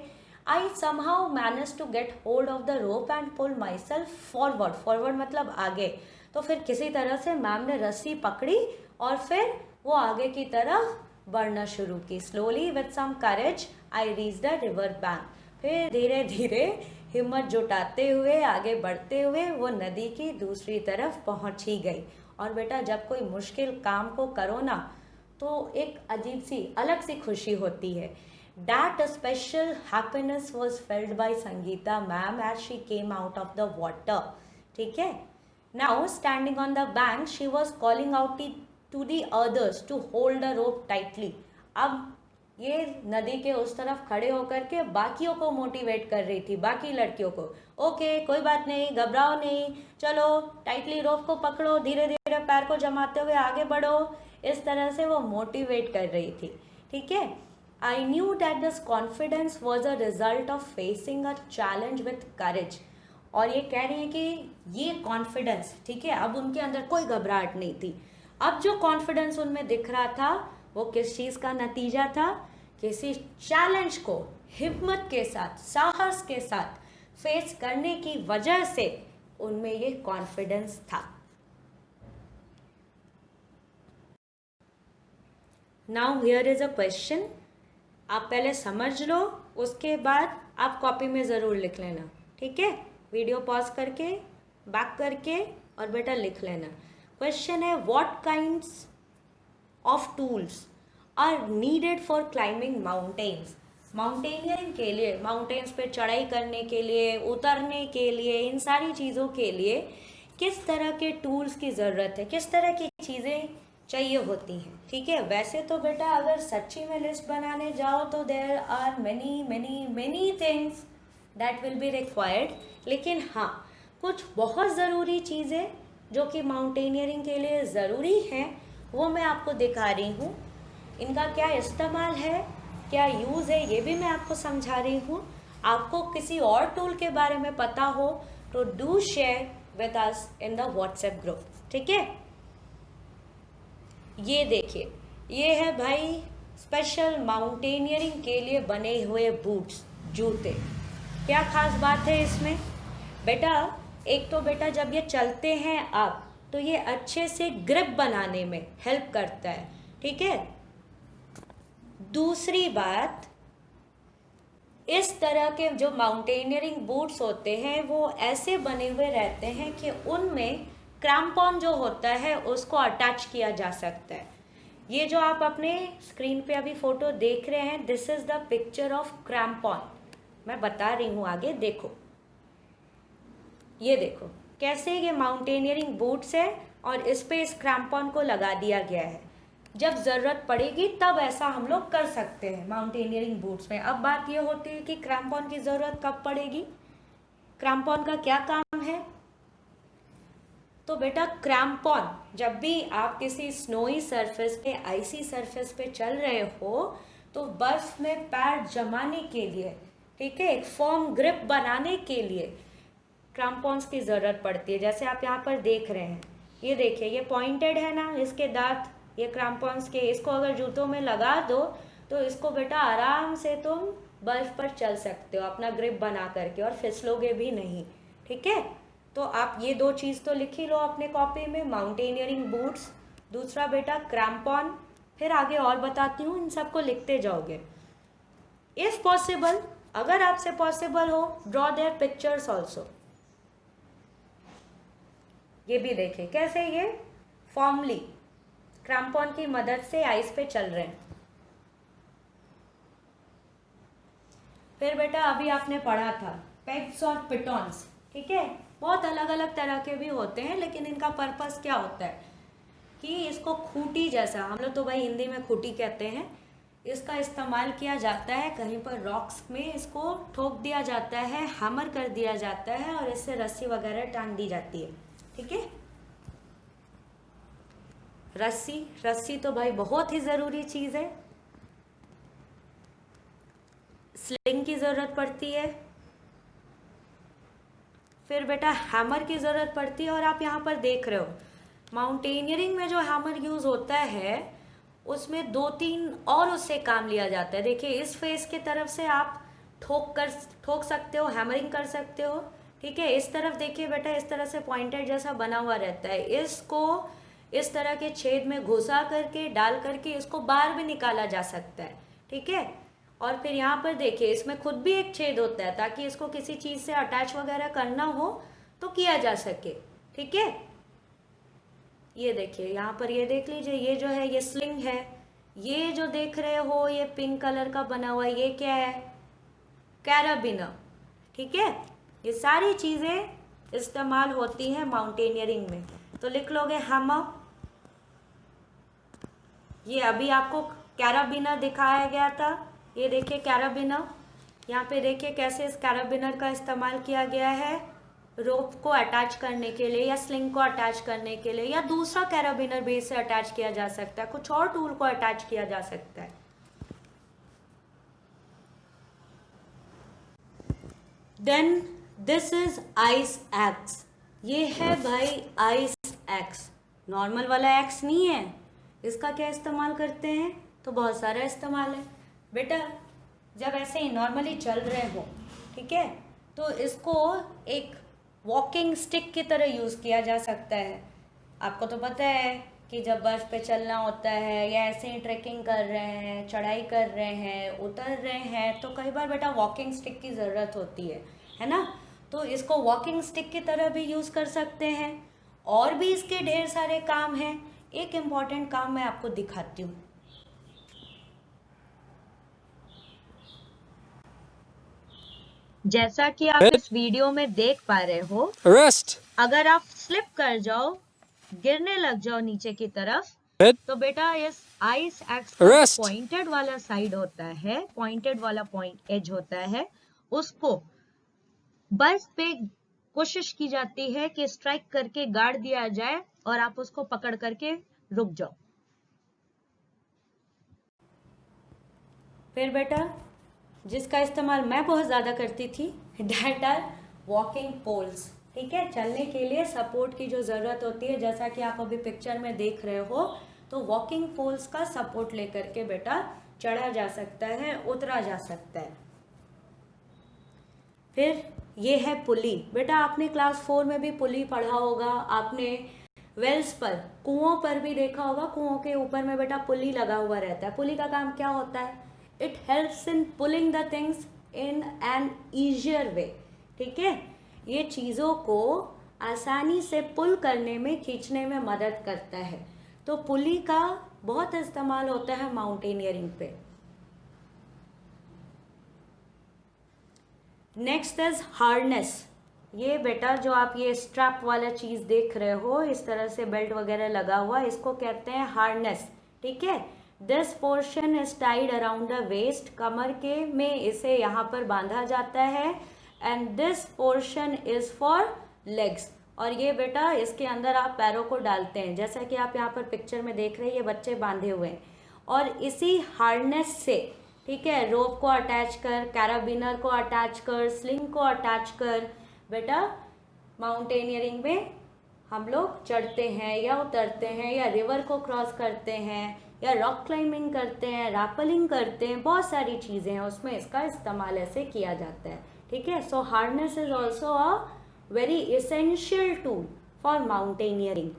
I somehow manage to get hold of the rope and pull myself forward. Forward मतलब आगे। तो फिर किसी तरह से मैम ने रस्सी पकड़ी और फिर वो आगे की तरफ बढ़ना शुरू की। Slowly with some courage I reach the river bank. फिर धीरे धीरे हिम्मत जुटाते हुए आगे बढ़ते हुए वो नदी की दूसरी तरफ पहुंच ही गई। और बेटा जब कोई मुश्किल काम को करो ना, तो एक अजीब सी अलग सी खुशी होती है। That special happiness was felt by Sangeeta ma'am as she came out of the water. ठीक है। Now, standing on the bank, she was calling out to the others to hold the rope tightly. अब ये नदी के उस तरफ खड़े होकर के बाकियों को मोटिवेट कर रही थी, बाकी लड़कियों को। ओके, कोई बात नहीं, घबराओ नहीं, चलो टाइटली रोप को पकड़ो, धीरे धीरे पैर को जमाते हुए आगे बढ़ो। इस तरह से वो मोटिवेट कर रही थी, ठीक है। I knew that this confidence was a result of facing a challenge with करेज। और ये कह रही है कि ये कॉन्फिडेंस, ठीक है, अब उनके अंदर कोई घबराहट नहीं थी। अब जो कॉन्फिडेंस उनमें दिख रहा था वो किस चीज़ का नतीजा था? किसी चैलेंज को हिम्मत के साथ, साहस के साथ फेस करने की वजह से उनमें ये कॉन्फिडेंस था। Now here is a question, आप पहले समझ लो, उसके बाद आप कॉपी में ज़रूर लिख लेना, ठीक है। वीडियो पॉज करके, बैक करके और बेटा लिख लेना। क्वेश्चन है, what kinds of tools are needed for climbing mountains. Mountaineering के लिए, माउंटेन्स पे चढ़ाई करने के लिए, उतरने के लिए, इन सारी चीज़ों के लिए किस तरह के टूल्स की ज़रूरत है, किस तरह की चीज़ें चाहिए होती हैं, ठीक है। वैसे तो बेटा अगर सच्ची में लिस्ट बनाने जाओ तो there are many many many things that will be required, लेकिन हाँ, कुछ बहुत ज़रूरी चीज़ें जो कि माउंटेनियरिंग के लिए ज़रूरी हैं वो मैं आपको दिखा रही हूँ। इनका क्या इस्तेमाल है, क्या यूज़ है, ये भी मैं आपको समझा रही हूँ। आपको किसी और टूल के बारे में पता हो तो do share with us in the WhatsApp group, ठीक है। ये देखिए, ये है भाई स्पेशल माउंटेनियरिंग के लिए बने हुए बूट्स, जूते। क्या खास बात है इसमें? बेटा एक तो बेटा जब ये चलते हैं आप तो ये अच्छे से ग्रिप बनाने में हेल्प करता है, ठीक है। दूसरी बात, इस तरह के जो माउंटेनियरिंग बूट्स होते हैं वो ऐसे बने हुए रहते हैं कि उनमें क्रैम्पॉन जो होता है उसको अटैच किया जा सकता है। ये जो आप अपने स्क्रीन पे अभी फोटो देख रहे हैं, this is the picture of crampon. मैं बता रही हूँ आगे, देखो, ये देखो कैसे ये माउंटेनियरिंग बूट्स है और इस पे इस क्रैम्पॉन को लगा दिया गया है। जब ज़रूरत पड़ेगी तब ऐसा हम लोग कर सकते हैं माउंटेनियरिंग बूट्स में। अब बात ये होती है कि क्रैम्पॉन की ज़रूरत कब पड़ेगी, क्रैम्पॉन का क्या काम है। तो बेटा क्रैम्पॉन, जब भी आप किसी स्नोई सरफेस पे, आइसी सरफेस पे चल रहे हो तो बर्फ में पैर जमाने के लिए, ठीक है, एक फर्म ग्रिप बनाने के लिए क्रैम्पॉन्स की ज़रूरत पड़ती है। जैसे आप यहाँ पर देख रहे हैं, ये देखिए, ये पॉइंटेड है ना इसके दांत, ये क्रैम्पॉन्स के। इसको अगर जूतों में लगा दो तो इसको बेटा आराम से तुम बर्फ पर चल सकते हो अपना ग्रिप बना करके, और फिसलोगे भी नहीं, ठीक है। तो आप ये दो चीज़ तो लिख ही लो अपने कॉपी में, माउंटेनियरिंग बूट्स, दूसरा बेटा क्रैम्पॉन। फिर आगे और बताती हूँ, इन सबको लिखते जाओगे। इफ पॉसिबल, अगर आपसे पॉसिबल हो, ड्रॉ देयर पिक्चर्स ऑल्सो। ये भी देखें कैसे ये फॉर्मली क्रैम्पॉन की मदद से आइस पे चल रहे हैं। फिर बेटा अभी आपने पढ़ा था पेग्स और पिटॉन्स, ठीक है। बहुत अलग अलग तरह के भी होते हैं, लेकिन इनका पर्पस क्या होता है कि इसको खूंटी जैसा, हम लोग तो भाई हिंदी में खूंटी कहते हैं, इसका इस्तेमाल किया जाता है। कहीं पर रॉक्स में इसको ठोक दिया जाता है, हैमर कर दिया जाता है और इससे रस्सी वगैरह टांग दी जाती है, ठीक है। रस्सी, रस्सी तो भाई बहुत ही ज़रूरी चीज़ है। स्लिंग की ज़रूरत पड़ती है। फिर बेटा हैमर की ज़रूरत पड़ती है। और आप यहाँ पर देख रहे हो माउंटेनियरिंग में जो हैमर यूज़ होता है उसमें दो तीन और उससे काम लिया जाता है। देखिए इस फेस के तरफ से आप ठोक सकते हो, हैमरिंग कर सकते हो, ठीक है। इस तरफ देखिए बेटा, इस तरह से पॉइंटेड जैसा बना हुआ रहता है, इसको इस तरह के छेद में घुसा करके, डाल करके इसको बाहर भी निकाला जा सकता है, ठीक है। और फिर यहाँ पर देखिए इसमें खुद भी एक छेद होता है ताकि इसको किसी चीज़ से अटैच वगैरह करना हो तो किया जा सके, ठीक है। ये देखिए यहाँ पर, ये देख लीजिए, ये जो है ये स्लिंग है। ये जो देख रहे हो ये पिंक कलर का बना हुआ है, ये क्या है, कैराबिनर, ठीक है। ये सारी चीज़ें इस्तेमाल होती हैं माउंटेनियरिंग में। तो लिख लोगे हैमर। ये अभी आपको कैराबिनर दिखाया गया था, ये देखिए कैराबिनर। यहाँ पे देखिए कैसे इस कैराबिनर का इस्तेमाल किया गया है रोप को अटैच करने के लिए या स्लिंग को अटैच करने के लिए, या दूसरा कैराबिनर बेस से अटैच किया जा सकता है, कुछ और टूल को अटैच किया जा सकता है। Then this is ice axe. ये है भाई आइस एक्स, नॉर्मल वाला एक्स नहीं है। इसका क्या इस्तेमाल करते हैं, तो बहुत सारा इस्तेमाल है बेटा। जब ऐसे ही नॉर्मली चल रहे हो, ठीक है, तो इसको एक वॉकिंग स्टिक की तरह यूज़ किया जा सकता है। आपको तो पता है कि जब बर्फ पे चलना होता है या ऐसे ही ट्रैकिंग कर रहे हैं, चढ़ाई कर रहे हैं, उतर रहे हैं, तो कई बार बेटा वॉकिंग स्टिक की ज़रूरत होती है ना। तो इसको वॉकिंग स्टिक की तरह भी यूज़ कर सकते हैं। और भी इसके ढेर सारे काम हैं। एक इम्पॉर्टेंट काम मैं आपको दिखाती हूँ। जैसा कि आप इस वीडियो में देख पा रहे हो, Arrest! अगर आप स्लिप कर जाओ, गिरने लग जाओ नीचे की तरफ, तो बेटा इस आइस एक्स का Arrest! पॉइंटेड वाला साइड होता है, पॉइंटेड वाला पॉइंट एज होता है, उसको बर्फ पे कोशिश की जाती है कि स्ट्राइक करके गाड़ दिया जाए और आप उसको पकड़ करके रुक जाओ। फिर बेटा जिसका इस्तेमाल मैं बहुत ज़्यादा करती थी, डैट आर वॉकिंग पोल्स। ठीक है, चलने के लिए सपोर्ट की जो ज़रूरत होती है, जैसा कि आप अभी पिक्चर में देख रहे हो, तो वॉकिंग पोल्स का सपोर्ट लेकर के बेटा चढ़ा जा सकता है, उतरा जा सकता है। फिर ये है पुली। बेटा आपने क्लास 4 में भी पुली पढ़ा होगा, आपने वेल्स पर, कुओं पर भी देखा होगा, कुओं के ऊपर में बेटा पुली लगा हुआ रहता है। पुली का काम क्या होता है, it helps in pulling the things in an easier वे। ठीक है, ये चीज़ों को आसानी से पुल करने में, खींचने में मदद करता है। तो पुली का बहुत इस्तेमाल होता है माउंटेनियरिंग पे। Next is harness. ये बेटा जो आप ये स्ट्रैप वाला चीज़ देख रहे हो, इस तरह से बेल्ट वगैरह लगा हुआ, इसको कहते हैं हार्नेस। ठीक है, this portion is tied around the waist. कमर के में इसे यहाँ पर बांधा जाता है। And this portion is for legs. और ये बेटा इसके अंदर आप पैरों को डालते हैं, जैसा कि आप यहाँ पर पिक्चर में देख रहे हैं, ये बच्चे बांधे हुए हैं। और इसी हार्नेस से, ठीक है, रोप को अटैच कर, कैराबिनर को अटैच कर, स्लिंग को अटैच कर, बेटा माउंटेनियरिंग में हम लोग चढ़ते हैं या उतरते हैं, या रिवर को क्रॉस करते हैं, या रॉक क्लाइंबिंग करते हैं, रैपलिंग करते हैं, बहुत सारी चीज़ें हैं उसमें इसका इस्तेमाल ऐसे किया जाता है। ठीक है, so harness is also a very essential tool for mountaineering.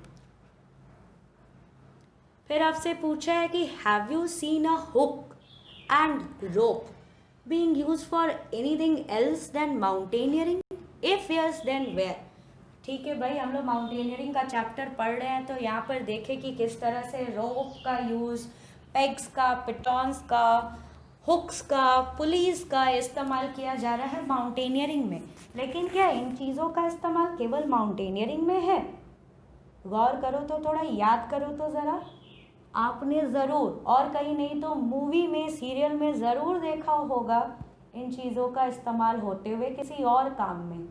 फिर आपसे पूछा है कि have you seen a hook and rope being used for anything else than mountaineering? If yes, then where? ठीक है भाई, हम लोग माउंटेनियरिंग का चैप्टर पढ़ रहे हैं, तो यहाँ पर देखें कि किस तरह से रोप का यूज़, पेग्स का, पिटॉन्स का, हुक्स का, पुलिस का इस्तेमाल किया जा रहा है माउंटेनियरिंग में। लेकिन क्या इन चीज़ों का इस्तेमाल केवल माउंटेनियरिंग में है? गौर करो तो, थोड़ा याद करो तो ज़रा। आपने ज़रूर, और कहीं नहीं तो मूवी में, सीरियल में ज़रूर देखा होगा इन चीज़ों का इस्तेमाल होते हुए किसी और काम में।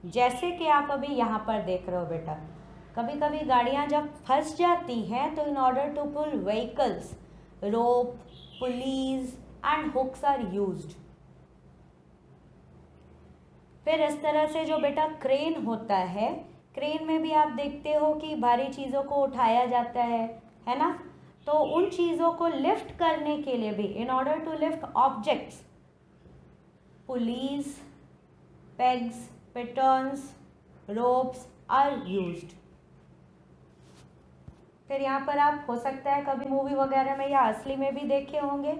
जैसे कि आप अभी यहाँ पर देख रहे हो बेटा, कभी कभी गाड़ियाँ जब फंस जाती हैं, तो in order to pull vehicles, rope, pulleys and hooks are used. फिर इस तरह से जो बेटा क्रेन होता है, क्रेन में भी आप देखते हो कि भारी चीज़ों को उठाया जाता है ना। तो उन चीज़ों को लिफ्ट करने के लिए भी, in order to lift objects, pulleys, pegs, pitons, ropes are used. फिर यहाँ पर आप, हो सकता है कभी मूवी वगैरह में या असली में भी देखे होंगे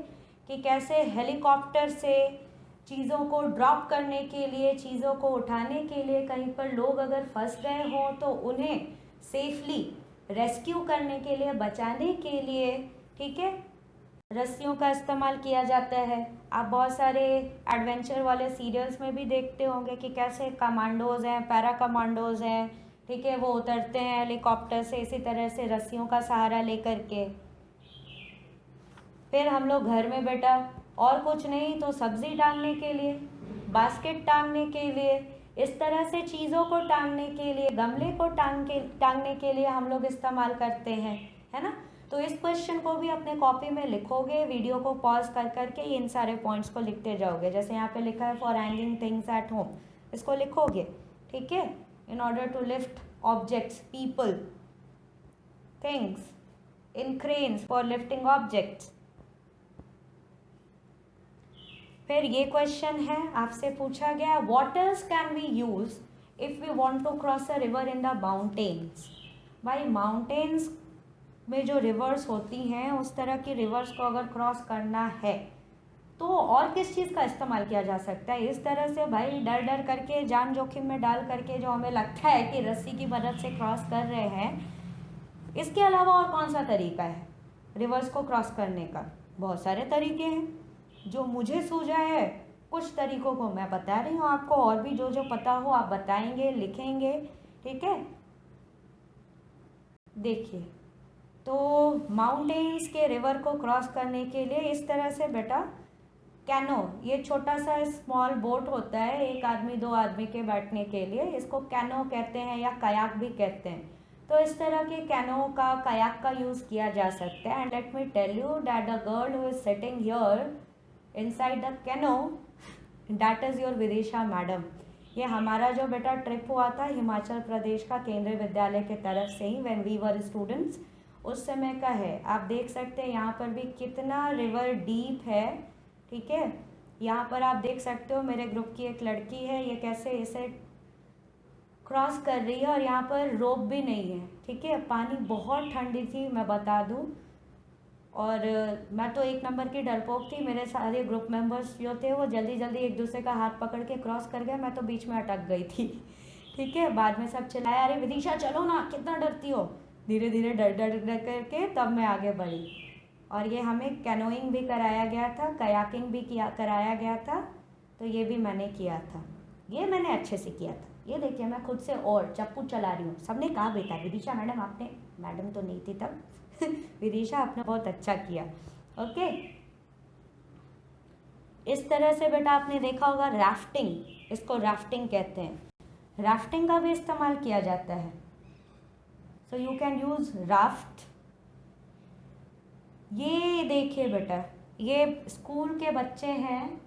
कि कैसे हेलीकॉप्टर से चीज़ों को ड्रॉप करने के लिए, चीज़ों को उठाने के लिए, कहीं पर लोग अगर फंस गए हों तो उन्हें सेफली रेस्क्यू करने के लिए, बचाने के लिए, ठीक है, रस्सियों का इस्तेमाल किया जाता है। आप बहुत सारे एडवेंचर वाले सीरियल्स में भी देखते होंगे कि कैसे कमांडोज हैं, पैरा कमांडोज हैं, ठीक है, वो उतरते हैं हेलीकॉप्टर से इसी तरह से रस्सियों का सहारा लेकर के। फिर हम लोग घर में बेटा और कुछ नहीं तो सब्जी टांगने के लिए, बास्केट टांगने के लिए, इस तरह से चीज़ों को टांगने के लिए, गमले को टांगने के लिए हम लोग इस्तेमाल करते हैं, है ना। तो इस क्वेश्चन को भी अपने कॉपी में लिखोगे, वीडियो को पॉज कर करके इन सारे पॉइंट्स को लिखते जाओगे। जैसे यहाँ पे लिखा है for hanging things at home, इसको लिखोगे, ठीक है। In order to lift objects, people, things, in cranes for lifting objects. फिर ये क्वेश्चन है, आपसे पूछा गया what else can we use if we want to cross a river in the mountains. भाई माउंटेन्स में जो रिवर्स होती हैं उस तरह की रिवर्स को अगर क्रॉस करना है तो और किस चीज़ का इस्तेमाल किया जा सकता है। इस तरह से भाई डर डर करके, जान जोखिम में डाल करके जो हमें लगता है कि रस्सी की मदद से क्रॉस कर रहे हैं, इसके अलावा और कौन सा तरीका है रिवर्स को क्रॉस करने का। बहुत सारे तरीके हैं, जो मुझे सूझा है कुछ तरीकों को मैं बता रही हूँ आपको, और भी जो जो पता हो आप बताएंगे, लिखेंगे, ठीक है। देखिए, तो माउंटेन्स के रिवर को क्रॉस करने के लिए इस तरह से बेटा कैनो, ये छोटा सा स्मॉल बोट होता है, एक आदमी दो आदमी के बैठने के लिए, इसको कैनो कहते हैं या कयाक भी कहते हैं। तो इस तरह के कैनो का, कयाक का यूज़ किया जा सकता है। And let me tell you that the girl who is sitting here inside the canoe, that is your Vidisha madam. ये हमारा जो बेटा ट्रिप हुआ था हिमाचल प्रदेश का केंद्रीय विद्यालय की तरफ से ही, व्हेन वी वर स्टूडेंट्स, उस समय का है। आप देख सकते हैं यहाँ पर भी कितना रिवर डीप है, ठीक है। यहाँ पर आप देख सकते हो मेरे ग्रुप की एक लड़की है, ये कैसे इसे क्रॉस कर रही है, और यहाँ पर रोप भी नहीं है, ठीक है। पानी बहुत ठंडी थी, मैं बता दूँ, और मैं तो एक नंबर की डरपोक थी। मेरे सारे ग्रुप मेंबर्स जो थे वो जल्दी जल्दी एक दूसरे का हाथ पकड़ के क्रॉस कर गए, मैं तो बीच में अटक गई थी, ठीक है। बाद में सब चिल्लाया, अरे विदिशा चलो ना, कितना डरती हो। धीरे धीरे डर डर डर करके तब मैं आगे बढ़ी। और ये हमें कैनोइंग भी कराया गया था, कयाकिंग भी कराया गया था, तो ये भी मैंने किया था, ये मैंने अच्छे से किया था। ये देखिए मैं खुद से और चप्पू चला रही हूँ। सबने कहा बेटा विदिशा मैडम आपने, मैडम तो नहीं थी तब विदिशा आपने बहुत अच्छा किया, ओके। इस तरह से बेटा आपने देखा होगा राफ्टिंग, इसको राफ्टिंग कहते हैं, राफ्टिंग का भी इस्तेमाल किया जाता है। So you can use raft. ये देखिए बेटा, ये स्कूल के बच्चे हैं,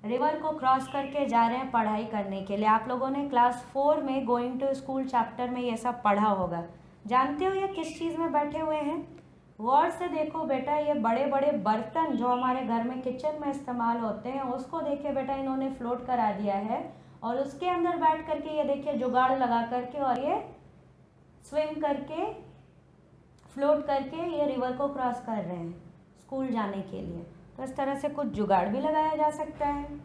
रिवर को क्रॉस करके जा रहे हैं पढ़ाई करने के लिए। आप लोगों ने क्लास 4 में गोइंग टू स्कूल चैप्टर में ये सब पढ़ा होगा। जानते हो ये किस चीज़ में बैठे हुए हैं। गौर से देखो बेटा, ये बड़े बड़े बर्तन जो हमारे घर में किचन में इस्तेमाल होते हैं उसको देखिए बेटा इन्होंने फ्लोट करा दिया है, और उसके अंदर बैठ करके ये देखिए जुगाड़ लगा करके, और ये स्विम करके, फ्लोट करके ये रिवर को क्रॉस कर रहे हैं स्कूल जाने के लिए। तो इस तरह से कुछ जुगाड़ भी लगाया जा सकता है।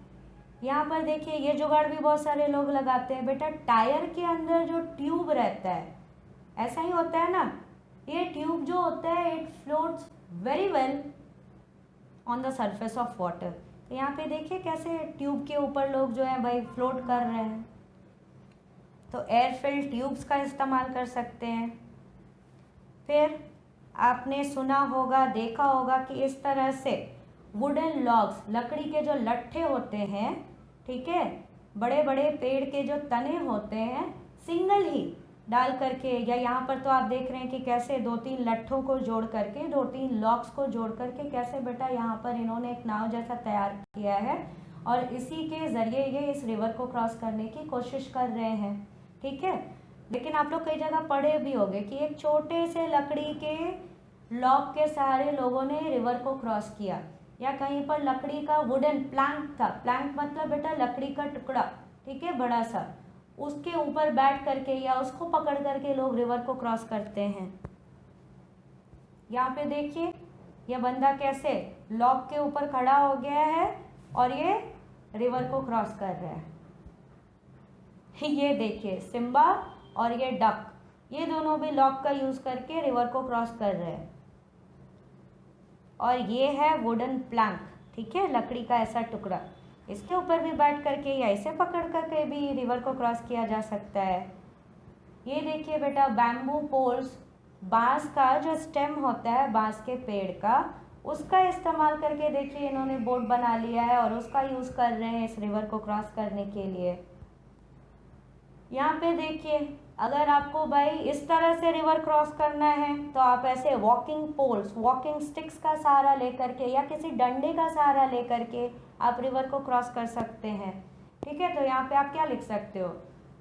यहाँ पर देखिए ये जुगाड़ भी बहुत सारे लोग लगाते हैं बेटा, टायर के अंदर जो ट्यूब रहता है, ऐसा ही होता है ना, ये ट्यूब जो होता है it floats very well on the surface of water. तो यहाँ पे देखिए कैसे ट्यूब के ऊपर लोग जो है भाई फ्लोट कर रहे हैं। तो एयर फिल्ड ट्यूब्स का इस्तेमाल कर सकते हैं। फिर आपने सुना होगा, देखा होगा कि इस तरह से वुडन लॉग्स, लकड़ी के जो लट्ठे होते हैं, ठीक है, बड़े बड़े पेड़ के जो तने होते हैं, सिंगल ही डाल करके, या यहाँ पर तो आप देख रहे हैं कि कैसे 2-3 लट्ठों को जोड़ करके, 2-3 लॉग्स को जोड़ करके कैसे बेटा यहाँ पर इन्होंने एक नाव जैसा तैयार किया है, और इसी के ज़रिए ये इस रिवर को क्रॉस करने की कोशिश कर रहे हैं, ठीक है। लेकिन आप लोग कई जगह पढ़े भी होंगे कि एक छोटे से लकड़ी के लॉग के सहारे लोगों ने रिवर को क्रॉस किया, या कहीं पर लकड़ी का वुडन प्लैंक था, प्लैंक मतलब बेटा लकड़ी का टुकड़ा, ठीक है, बड़ा सा, उसके ऊपर बैठ करके या उसको पकड़ करके लोग रिवर को क्रॉस करते हैं। यहाँ पे देखिए यह बंदा कैसे लॉग के ऊपर खड़ा हो गया है और ये रिवर को क्रॉस कर रहा है। ये देखिए सिम्बा और ये डक, ये दोनों भी लॉग का यूज करके रिवर को क्रॉस कर रहे हैं। और ये है वुडन प्लैंक, ठीक है, लकड़ी का ऐसा टुकड़ा, इसके ऊपर भी बैठ करके या इसे पकड़ करके भी रिवर को क्रॉस किया जा सकता है। ये देखिए बेटा बैम्बू पोल्स, बांस का जो स्टेम होता है बांस के पेड़ का, उसका इस्तेमाल करके देखिए इन्होंने बोट बना लिया है और उसका यूज़ कर रहे हैं इस रिवर को क्रॉस करने के लिए। यहाँ पे देखिए अगर आपको भाई इस तरह से रिवर क्रॉस करना है तो आप ऐसे वॉकिंग पोल्स, वॉकिंग स्टिक्स का सहारा लेकर के या किसी डंडे का सहारा लेकर के आप रिवर को क्रॉस कर सकते हैं, ठीक है। तो यहाँ पे आप क्या लिख सकते हो,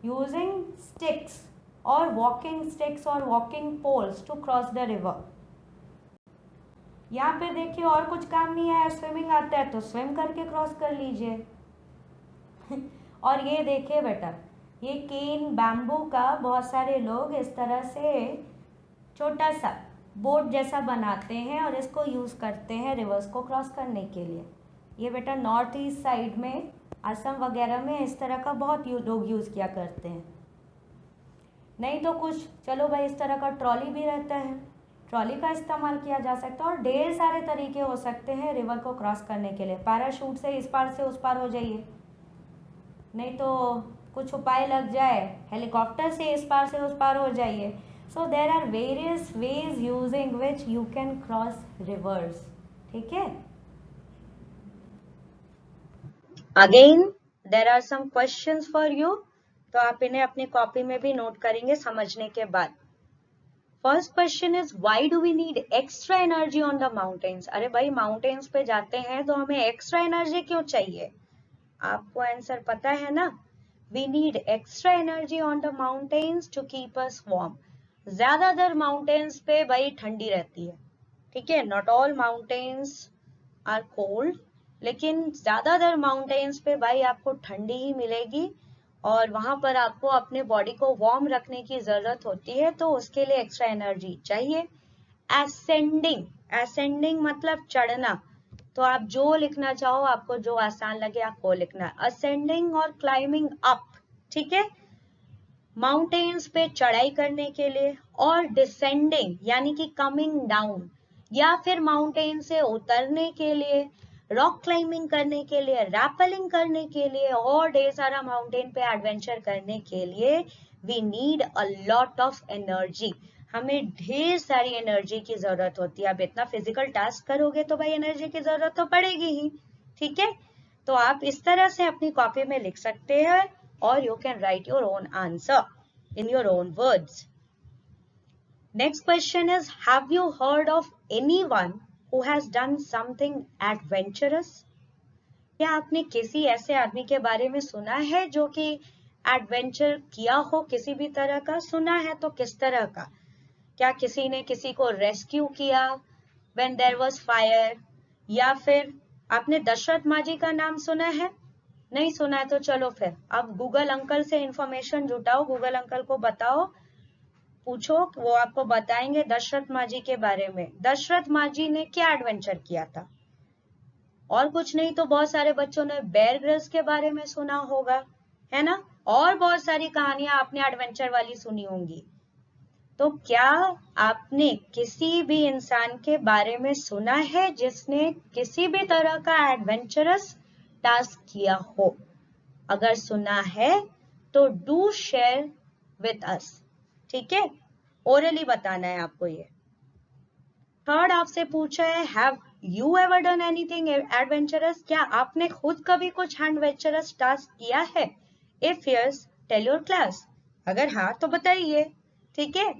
यूजिंग स्टिक्स और walking poles to cross the river. यहाँ पे देखिए और कुछ काम नहीं है, स्विमिंग आता है तो स्विम करके क्रॉस कर लीजिए। और ये देखिए बेटा ये केन बैम्बू का बहुत सारे लोग इस तरह से छोटा सा बोट जैसा बनाते हैं और इसको यूज़ करते हैं रिवर्स को क्रॉस करने के लिए। ये बेटा नॉर्थ ईस्ट साइड में असम वगैरह में इस तरह का बहुत लोग यूज़ किया करते हैं। नहीं तो कुछ चलो भाई इस तरह का ट्रॉली भी रहता है, ट्रॉली का इस्तेमाल किया जा सकता है और ढेर सारे तरीके हो सकते हैं रिवर को क्रॉस करने के लिए। पैराशूट से इस पार से उस पार हो जाइए, नहीं तो कुछ उपाय लग जाए हेलीकॉप्टर से इस पार से उस पार हो जाइए। So there are various ways using which you can cross rivers, ठीक है। Again there are some questions for you, तो आप इन्हें अपनी कॉपी में भी नोट करेंगे समझने के बाद। First question is why do we need extra energy on the mountains. अरे भाई माउंटेन्स पे जाते हैं तो हमें एक्स्ट्रा एनर्जी क्यों चाहिए, आपको आंसर पता है ना। We need extra energy on the mountains to keep us warm. ज्यादातर माउंटेन्स पे भाई ठंडी रहती है, ठीक है। Not all mountains are cold, लेकिन ज्यादातर माउंटेन्स पे भाई आपको ठंडी ही मिलेगी और वहां पर आपको अपने बॉडी को वार्म रखने की जरूरत होती है, तो उसके लिए एक्स्ट्रा एनर्जी चाहिए। एसेंडिंग, एसेंडिंग मतलब चढ़ना, तो आप जो लिखना चाहो, आपको जो आसान लगे आप वो लिखना। असेंडिंग और क्लाइंबिंग अप, ठीक है, माउंटेन्स पे चढ़ाई करने के लिए। और डिसेंडिंग यानी कि कमिंग डाउन, या फिर माउंटेन से उतरने के लिए, रॉक क्लाइंबिंग करने के लिए, रैपलिंग करने के लिए और ढेर सारा माउंटेन पे एडवेंचर करने के लिए we need a lot of energy. हमें ढेर सारी एनर्जी की जरूरत होती है। अब इतना फिजिकल टास्क करोगे तो भाई एनर्जी की जरूरत तो पड़ेगी ही, ठीक है। तो आप इस तरह से अपनी कॉपी में लिख सकते हैं और you can write your own answer in your own words. Next question is have you heard of anyone who has done something adventurous. क्या आपने किसी ऐसे आदमी के बारे में सुना है जो कि एडवेंचर किया हो, किसी भी तरह का? सुना है तो किस तरह का? क्या किसी ने किसी को रेस्क्यू किया when there was fire, या फिर आपने दशरथ माझी का नाम सुना है? नहीं सुना है तो चलो फिर अब गूगल अंकल से इंफॉर्मेशन जुटाओ, गूगल अंकल को बताओ, पूछो, वो आपको बताएंगे दशरथ माझी के बारे में। दशरथ माझी ने क्या एडवेंचर किया था? और कुछ नहीं तो बहुत सारे बच्चों ने बेयर ग्रिल्स के बारे में सुना होगा, है ना, और बहुत सारी कहानियां आपने एडवेंचर वाली सुनी होंगी। तो क्या आपने किसी भी इंसान के बारे में सुना है जिसने किसी भी तरह का एडवेंचरस टास्क किया हो? अगर सुना है तो डू शेयर विथ अस, ठीक है, ओरली बताना है आपको ये। थर्ड आपसे पूछा है have you ever done anything adventurous. क्या आपने खुद कभी कुछ एडवेंचरस टास्क किया है? If yes tell your class. अगर हाँ तो बताइए, ठीक है।